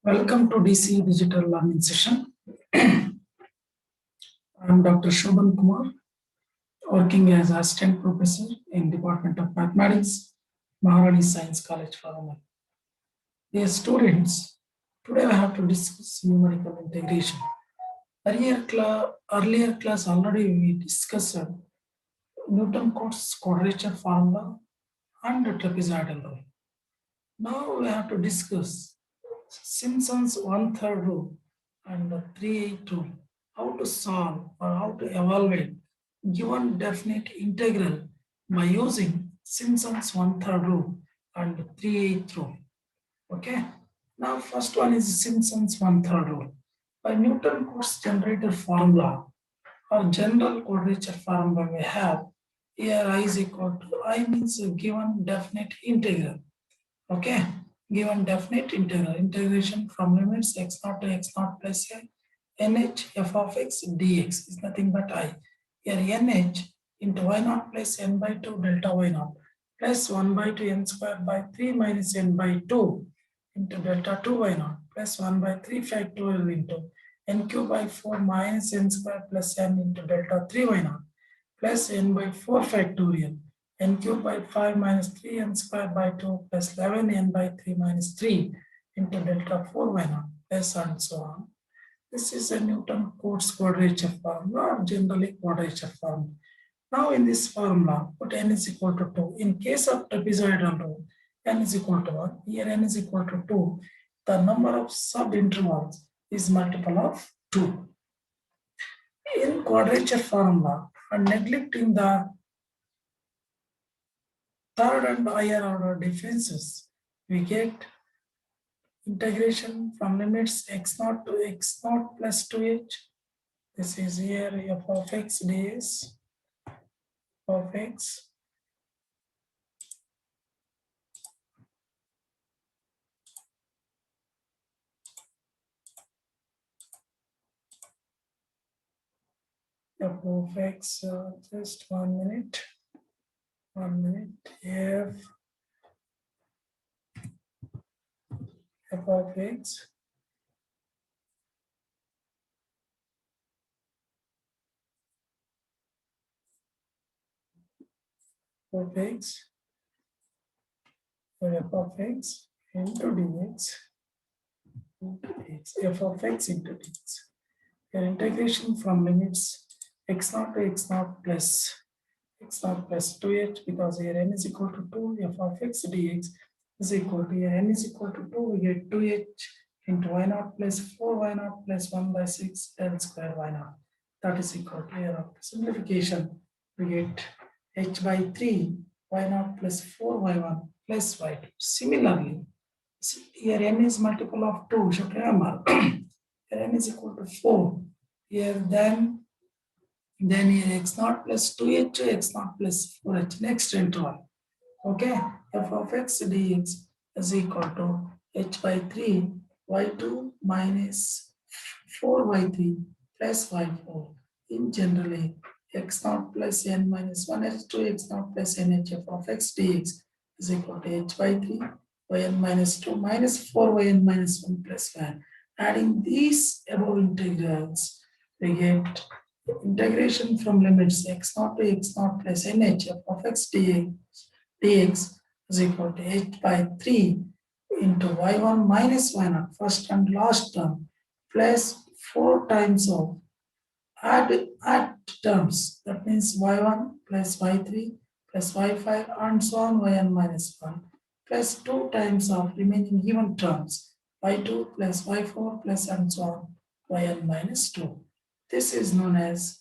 Welcome to DC Digital Learning Session. I'm Dr. Shobhan Kumar, working as Assistant Professor in Department of Mathematics, Maharani Science College, Varanasi. Dear students, today I have to discuss numerical integration. Earlier class already we discussed Newton-Cotes quadrature formula and trapezoidal rule. Now we have to discuss Simpson's one-third rule and the 3/8 rule. How to solve or how to evaluate given definite integral by using Simpson's one-third rule and 3/8 rule. Okay. Now first one is Simpson's one-third rule. By Newton-Cotes generator formula or general quadrature formula we have here I is equal to I means a given definite integral. Okay, given definite integral, integration from limits x0 to x0 plus nh f of x dx is nothing but I. Here nh into y0 plus n by 2 delta y0 plus 1 by 2 n squared by 3 minus n by 2 into delta 2 y0 plus 1 by 3 factorial into n cube by 4 minus n squared plus n into delta 3 y0 plus n by 4 factorial n cube by 5 minus 3 n squared by 2 plus 11 n by 3 minus 3 into delta 4 y0 plus and so on. This is a Newton-Cotes quadrature formula or generally quadrature formula. Now in this formula, put n is equal to 2. In case of trapezoidal rule, n is equal to 1. Here n is equal to 2. The number of subintervals is multiple of 2. In quadrature formula, and neglecting the third and higher order differences, we get integration from limits x0 to x0 plus 2h. This is here f of x ds of x f of x, just 1 minute, f of x of x f of x into dx f of x into dx. Your integration from limits x0 to x0 plus 2h, because here n is equal to 2, f of x dx is equal to, here n is equal to 2, we get 2h into y0 plus 4 y0 plus 1 by 6 del square y0. That is equal to, here after simplification, we get h by 3 y0 plus 4 y1 plus y2. Similarly, here n is multiple of 2, should remember. Here n is equal to 4. Here then here x0 plus 2h to x0 plus 4h, next interval. Okay, f of x dx is equal to h by 3 y2 minus 4y3 plus y4. In generally, x0 plus n minus 1h to x0 plus nh f of x dx is equal to h by 3 yn minus 2 minus 4 yn minus 1 plus 1. Adding these above integrals, we get integration from limits x0 to x0 plus nh f of x dx is equal to h by 3 into y1 minus y0, first and last term, plus 4 times of add terms. That means y1 plus y3 plus y5 and so on, yn minus 1, plus 2 times of remaining given terms, y2 plus y4 plus and so on, yn minus 2. This is known as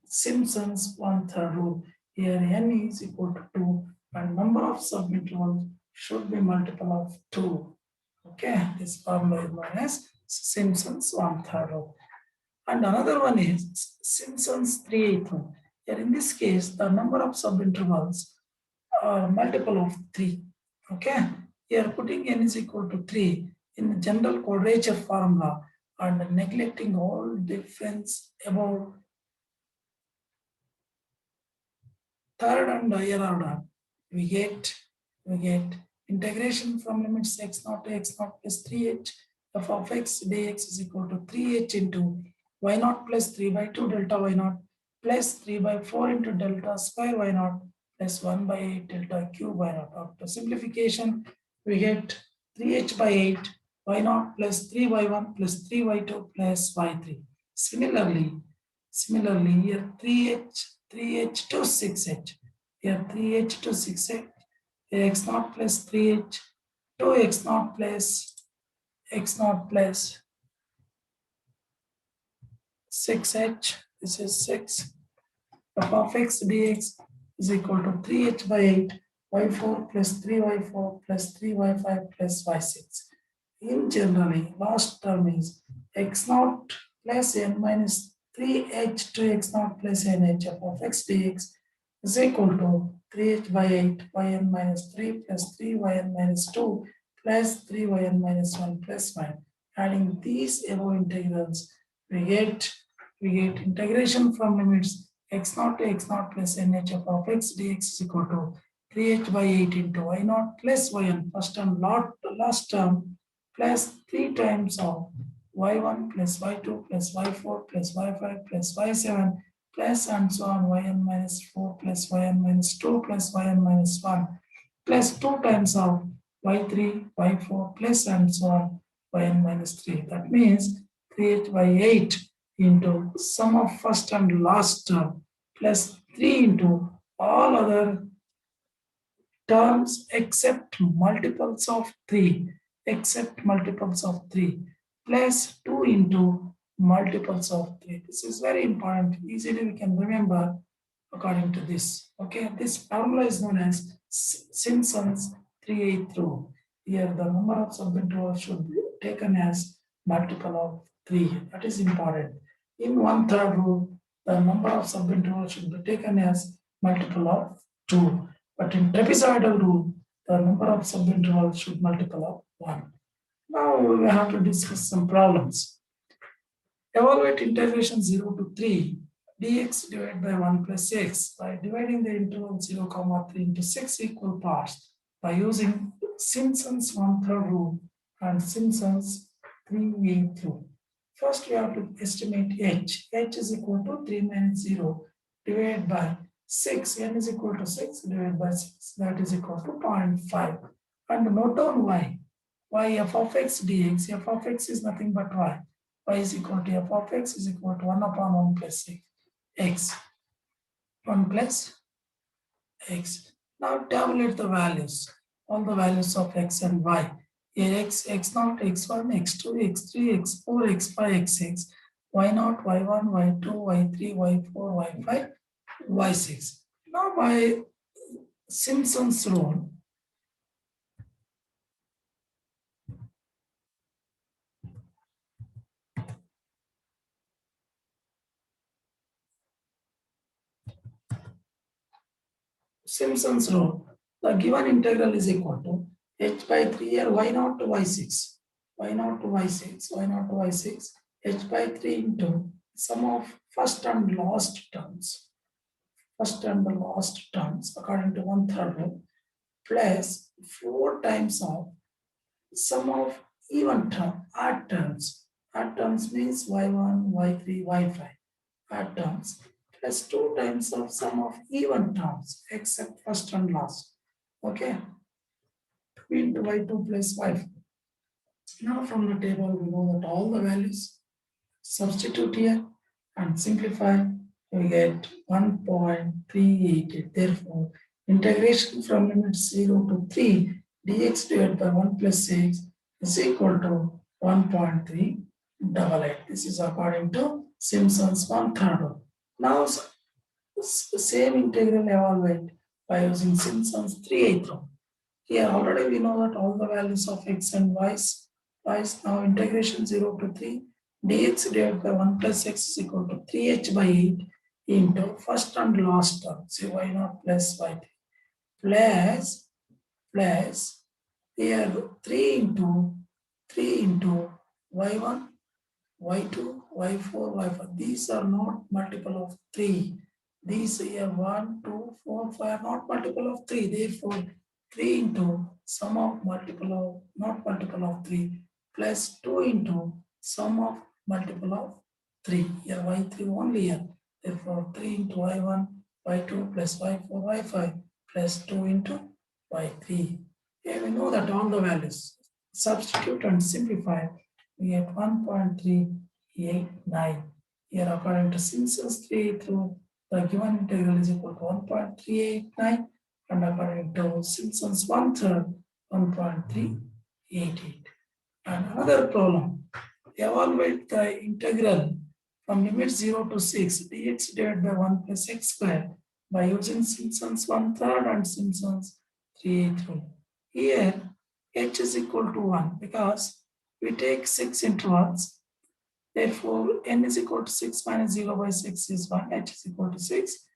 Simpson's one-third rule. Here n is equal to 2 and number of subintervals should be multiple of 2. Okay, this formula is known as Simpson's one-third rule. And another one is Simpson's 3/8 rule. Here in this case, the number of subintervals are multiple of 3. Okay, here putting n is equal to 3 in the general quadrature formula and neglecting all difference above third and higher order, we get integration from limits x0 to x0 plus 3h f of x dx is equal to 3h into y naught plus 3 by 2 delta y naught plus 3 by 4 into delta square y naught plus 1 by 8 delta cube y naught. After simplification, we get 3h by 8 y naught plus 3y1 plus 3y2 plus y3. Similarly, here 3h to 6h. Here 3h to 6h, x naught plus 3h, 2x naught plus x naught plus 6h, this is 6, f of x dx is equal to 3h by 8, y4 plus 3y4 plus 3y5 plus y6. In generally, last term is x naught plus n minus 3h to x naught plus nh f of x dx is equal to 3h by 8 yn minus 3 plus 3yn minus 2 plus 3yn minus 1 plus 1. Adding these above integrals, we get integration from limits x naught to x naught plus nh of x dx is equal to 3h by 8 into y naught plus yn, first term last term, plus 3 times of y1 plus y2 plus y4 plus y5 plus y7 plus and so on yn minus 4 plus yn minus 2 plus yn minus 1 plus 2 times of y3, y4 plus and so on yn minus 3. That means 3h by 8 into sum of first and last term plus 3 into all other terms except multiples of 3 plus 2 into multiples of 3. This is very important. Easily we can remember according to this. Okay, this formula is known as Simpson's 3/8 rule. Here the number of subintervals should be taken as multiple of 3. That is important. In 1/3 rule, the number of subintervals should be taken as multiple of 2. But in trapezoidal rule, the number of subintervals should multiple of 1. Now we have to discuss some problems. Evaluate integration 0 to 3 dx divided by 1 plus x by dividing the interval 0, 3 into 6 equal parts by using Simpson's 1/3 rule and Simpson's 3/8 rule. First, we have to estimate h. H is equal to 3 minus 0 divided by 6. N is equal to 6 divided by 6. That is equal to 0.5. And note down y. Y f of x dx. F of x is nothing but y. Y is equal to f of x is equal to 1 upon 1 plus 6. X. 1 plus x. Now tabulate the values. All the values of x and y. Here x, x0, x1, x2, x3, x4, x5, x6, y0, y1, y2, y3, y4, y5, y6. Now by Simpson's rule, the given integral is equal to h by 3 here y0 to y6, y0 to y6, y0 to y6, h by 3 into sum of first and last terms, according to 1/3 rule, plus 4 times of sum of even term, odd terms. Odd terms means y1, y3, y5, odd terms, plus 2 times of sum of even terms except first and last. Okay, 2 into y2 plus y4. Now from the table we know that all the values, substitute here and simplify, we get 1.388. Therefore, integration from limits 0 to 3 dx divided by 1 plus 6 is equal to 1.388. This is according to Simpson's 1/3 rule. Now, same integral evaluate by using Simpson's 3/8 rule. Here already we know that all the values of x and y's. Now integration 0 to 3 dx divided by 1 plus x is equal to 3h by 8 into first and last term, say y0 plus y3 plus here 3 into y1, y2, y4, y5. These are not multiple of 3. These here 1, 2, 4, 5 are not multiple of 3. Therefore, 3 into sum of not multiple of 3 plus 2 into sum of multiple of 3. Here y3 only here. Therefore 3 into y1, y2 plus y4, y5 plus 2 into y3. Here we know that all the values. Substitute and simplify. We get 1.389. Here according to Simpson's 3 through the given integral is equal to 1.389 and according to Simpson's 1/3 1.388. And another problem, evaluate the integral from limit 0 to 6 dx divided by 1 plus x square by using Simpson's 1/3 and Simpson's 3/8 rule. Here h is equal to 1 because we take 6 intervals. Therefore, n is equal to 6 minus 0 by 6 is 1, h is equal to 6,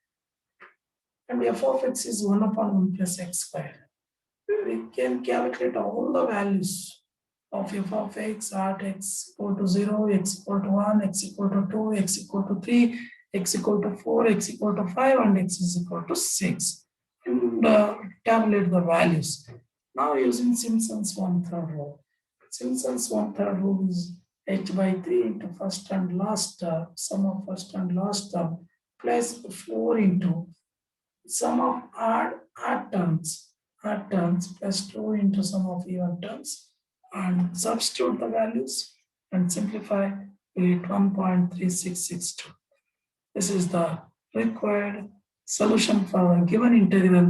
and f of x is 1 upon 1 plus x square. We can calculate all the values of f of x at x equal to 0, x equal to 1, x equal to 2, x equal to 3, x equal to 4, x equal to 5, and x is equal to 6. And tabulate the values. Now using Simpson's 1/3 rule. Simpson's 1/3 rule is h by 3 into first and last term, sum of first and last term, plus 4 into sum of odd terms plus 2 into sum of even terms, and substitute the values and simplify, we get 1.3662. This is the required solution for a given integral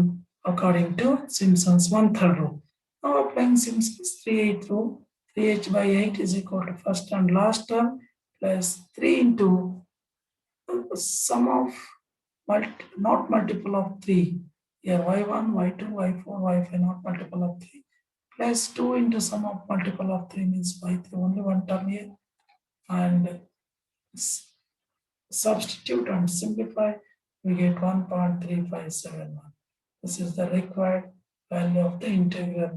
according to Simpson's 1/3 rule. Now applying Simpson's 3/8 rule, 3h by 8 is equal to first and last term plus 3 into sum of not multiple of 3. Here y1, y2, y4, y5 not multiple of 3 plus 2 into sum of multiple of 3 means y3 only one term here, and substitute and simplify, we get 1.3571. This is the required value of the integral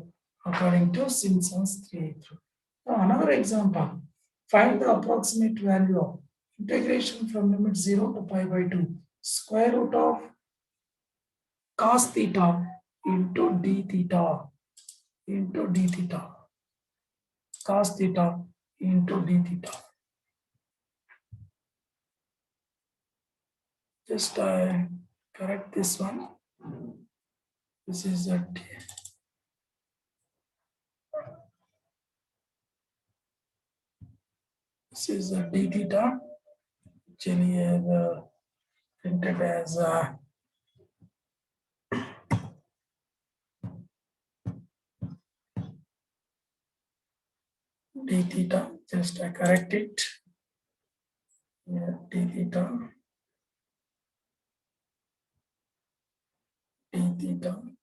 according to Simpson's 3/8 rule. Now another example, find the approximate value of integration from limit 0 to pi by 2 square root of cos theta into d theta cos theta into d theta. Just correct this one. This is a d theta. Actually, printed as d theta. Just correct it. Yeah, d theta.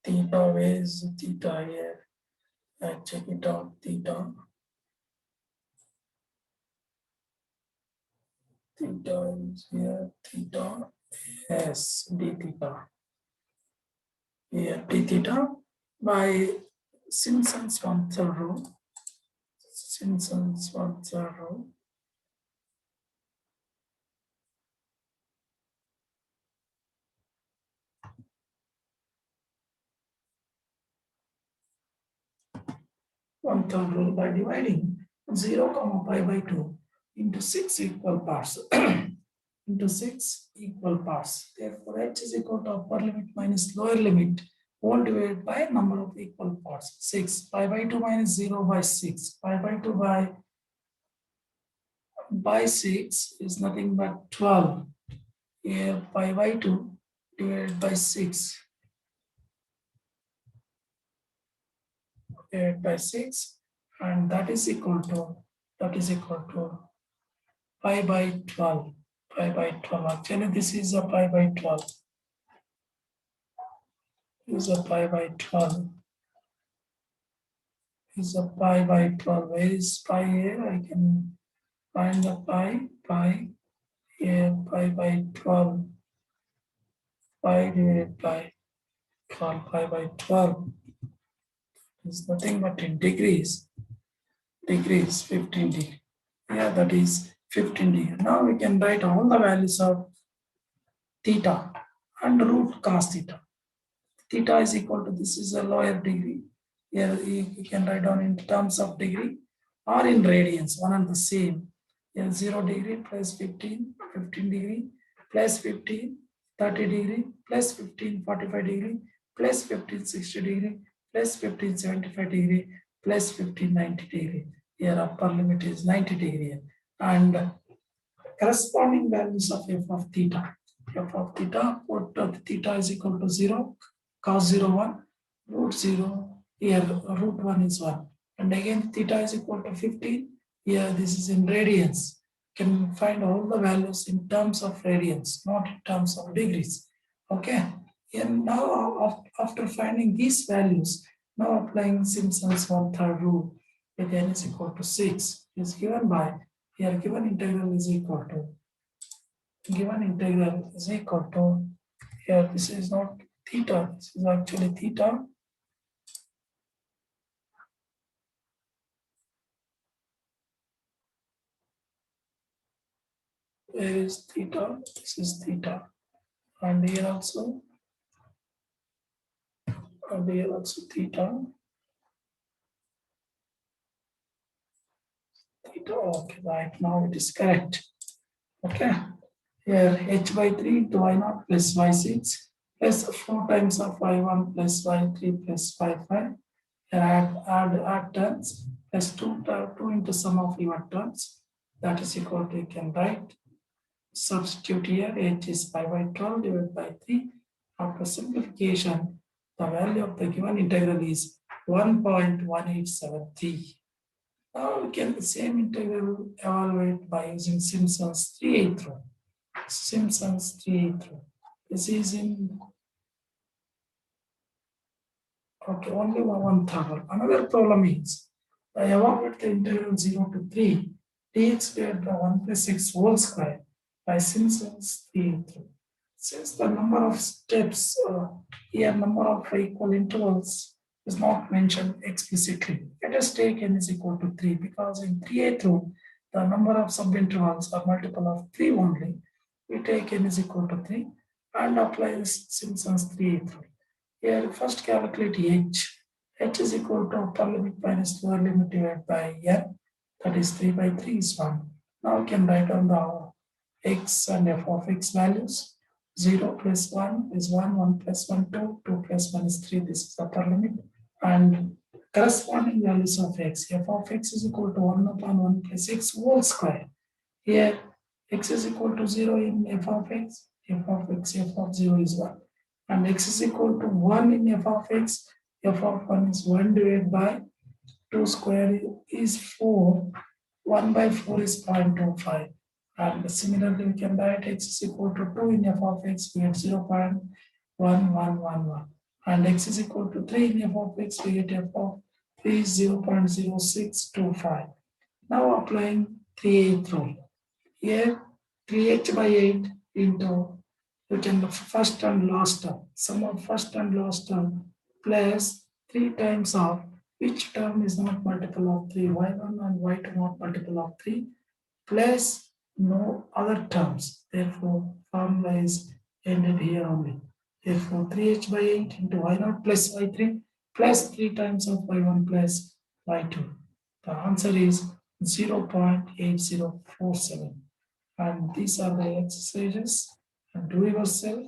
Theta, where is theta here? Check it out, theta is here, theta, yes, d theta. Here, d theta by Simpson's 1/3 rule. Simpson's 1/3 rule. One-third rule by dividing 0, pi by 2 into 6 equal parts. Into 6 equal parts. Therefore, h is equal to upper limit minus lower limit, all divided by number of equal parts. 6. Pi by 2 minus 0 by 6. Pi by 2 by 6 is nothing but 12. Here, pi by 2 divided by 6. Divided by 6, and that is equal to pi by 12. Pi by 12. Actually, this is a pi by 12. This is a pi by 12. This is a pi by 12. Where is pi here? I can find the pi here, pi by 12. Pi divided by 12. Pi by 12 is nothing but in degrees. Degrees, 15 degree. Yeah, that is 15 degree. Now we can write all the values of theta and root cos theta. Theta is equal to, this is a lower degree. Here you can write down in terms of degree. are in radians, one and the same. 0 degree plus 15, 15 degree plus 15, 30 degree plus 15, 45 degree plus 15, 60 degree plus 15, 75 degree plus 15, 90 degree. Here upper limit is 90 degree. And corresponding values of f of theta. F of theta, put theta is equal to 0, cos 0, 1, root 0, here root 1 is 1. And again theta is equal to 15, here this is in radians. Can find all the values in terms of radians, not in terms of degrees. Okay, and now after finding these values, now applying Simpson's one-third rule with n is equal to 6 is given by, here given integral is equal to, here this is not theta, this is actually theta. Where is theta? This is theta. And here also theta. Theta, okay, right now it is correct. Okay. Here h by 3 into y0 plus y6 plus 4 times of y1 plus y3 plus y5. Here add terms plus 2 into sum of even terms. That is equal to, you can write, substitute here, h is pi by 12 divided by 3. After simplification, the value of the given integral is 1.1873. Now we can the same integral evaluate by using Simpson's 3/8 rule. Simpson's 3/8 rule. This is in, okay, only one third. Another problem is I evaluate the integral 0 to 3 dx divided by 1 plus x whole square by Simpson's 3/8 rule. Since the number of steps here, number of equal intervals is not mentioned explicitly, let us take n is equal to 3 because in 3/8 rule, the number of subintervals are multiple of 3 only. We take n is equal to 3 and apply Simpson's 3/8 rule. Here, first calculate h. H is equal to upper limit minus lower limit divided by n. That is 3 by 3 is 1. Now we can write down the x and f of x values. 0 plus 1 is 1, 1 plus 1, 2, 2 plus 1 is 3. This is upper limit. And corresponding values of x. F of x is equal to 1 upon 1 plus x whole square. Here, x is equal to 0 in f of x, f of 0 is 1. And x is equal to 1 in f of x, f of 1 is 1 divided by 2 square is 4, 1 by 4 is 0.25. And similarly, we can write x is equal to 2 in f of x, we get 0.1111. And x is equal to 3 in f of x, we get f of 3 is 0.0625. Now applying 3/8 rule. Here 3h by 8 into, you can first and last term, sum of first and last term plus 3 times of which term is not multiple of 3, y1 and y2 not multiple of 3 plus no other terms. Therefore, formula is ended here only. Therefore, 3h by 8 into y0 plus y3 plus 3 times of y1 plus y2. The answer is 0.8047. And these are the exercises. And do yourself.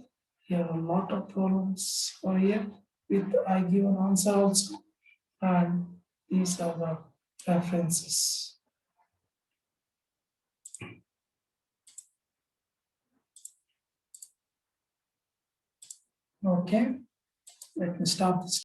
Here are a lot of problems for here with I give an answer also. And these are the references. Okay, let me stop this.